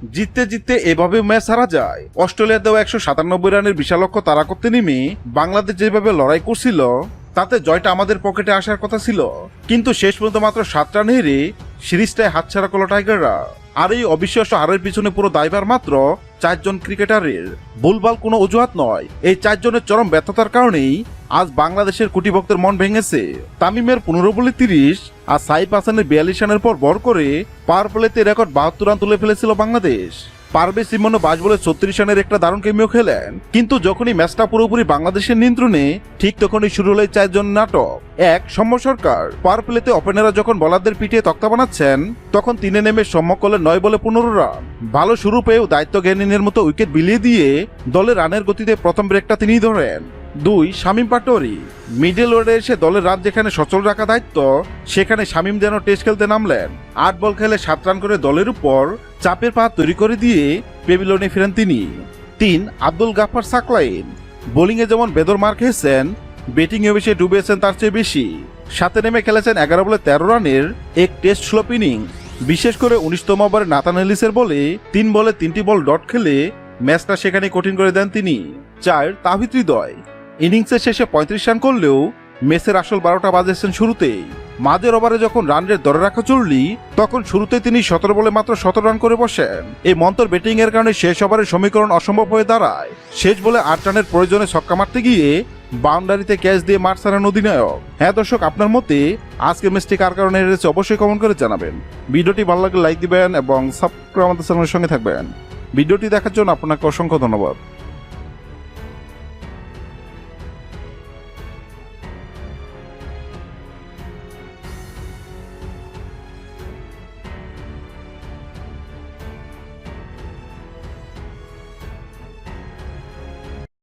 জিততে জিততে এভাবে ম্যাচ হারা যায়। অস্ট্রেলিয়া দেওয়া 197 রানের বিশাল লক্ষ্য তাড়া করতে নেমে বাংলাদেশ যেভাবে লড়াই করছিল তাতে জয়টা আমাদের পকেটে আসার কথা ছিল, কিন্তু শেষ পর্যন্ত মাত্র 7 রান হেরে সিরিজটায় হাতছাড়া করল টাইগাররা। আর এই অবিশ্বাস্য হারের পিছনে পুরো দায়ভার মাত্র 4 জন ক্রিকেটারের। ভুলভাল কোনো অজুহাত নয়, এই 4 জনের চরম ব্যর্থতার কারণেই আজ বাংলাদেশের কোটি ভক্তের মন ভেঙেছে। তামিমের 15 বলে 30 আর সাইফ হাসানের 42 রানের পর ভর করে পাওয়ার প্লেতে রেকর্ড 72 রান তুলে ফেলেছিল বাংলাদেশ। পারভেজ ইমনও 22 বলে 36 রানের একটা দারুণ কেমিও খেলেন, কিন্তু যখনই ম্যাচটা পুরোপুরি বাংলাদেশের নিয়ন্ত্রণে ঠিক তখনই শুরু হলো 4 জন নাটক। এক, সৌম্য সরকার পাওয়ার প্লেতে ওপেনাররা যখন বলারদের পিটিয়ে তক্তা বানাচ্ছেন তখন তিনে নেমে সৌম্য করলেন 9 বলে 15 রান। ভালো শুরু পেয়েও দায়িত্ব জ্ঞানীনের মতো উইকেট বিলিয়ে দিয়ে দলের রানের গতিতে প্রথম ব্রেকটা তিনিই ধরেন। 2, শামীম পাটোয়ারি মিডল ওয়ার্ডে এসে দলের রান যেখানে সচল রাখা দায়িত্ব সেখানে শামীম যেন টেস্ট খেলতে নামলেন। 8 বল খেলে 7 রান করে দলের উপর চাপের পাহাড় তৈরি করে দিয়ে পেভিলিয়নে ফিরেন তিনি। 3, আব্দুল গাফফার সাকলাইন বোলিংয়ে যেমন বেদর মার খেয়েছেন ব্যাটিংয়ে বেশি ডুবেছেন তার চেয়ে বেশি। সাথে নেমে খেলেছেন 11 বলে 13 রানের এক টেস্ট স্লোপ ইনিংস। বিশেষ করে 19তম ওভারে নাথান এলিসের বলে 3 বলে 3টি বল ডট খেলে ম্যাচটা সেখানে কঠিন করে দেন তিনি। 4, তাওহিদ হৃদয় ইনিংসের শেষে 35 রান করলেও ম্যাচের আসল 12টা বাজেছেন শুরুতেই। মাঝের ওভারে যখন রান রেট ধরে রাখা জরুরি তখন শুরুতে তিনি 17 বলে মাত্র 17 রান করে বসেন। এই মন্তর ব্যাটিং এর কারণে শেষ ওভারের সমীকরণ অসম্ভব হয়ে দাঁড়ায়। শেষ বলে 8 রানের প্রয়োজনে ছক্কা মারতে গিয়ে বাউন্ডারিতে ক্যাচ দিয়ে মাঠ ছাড়েন অধিনায়ক। হ্যাঁ দর্শক, আপনার মতে আজকে ম্যাচটি কার কারণে হেরেছে অবশ্যই কমেন্ট করে জানাবেন। ভিডিওটি ভালো লাগলে লাইক দিবেন এবং সাবস্ক্রাইব আমাদের চ্যানেলের সঙ্গে থাকবেন। ভিডিওটি দেখার জন্য আপনাকে অসংখ্য ধন্যবাদ।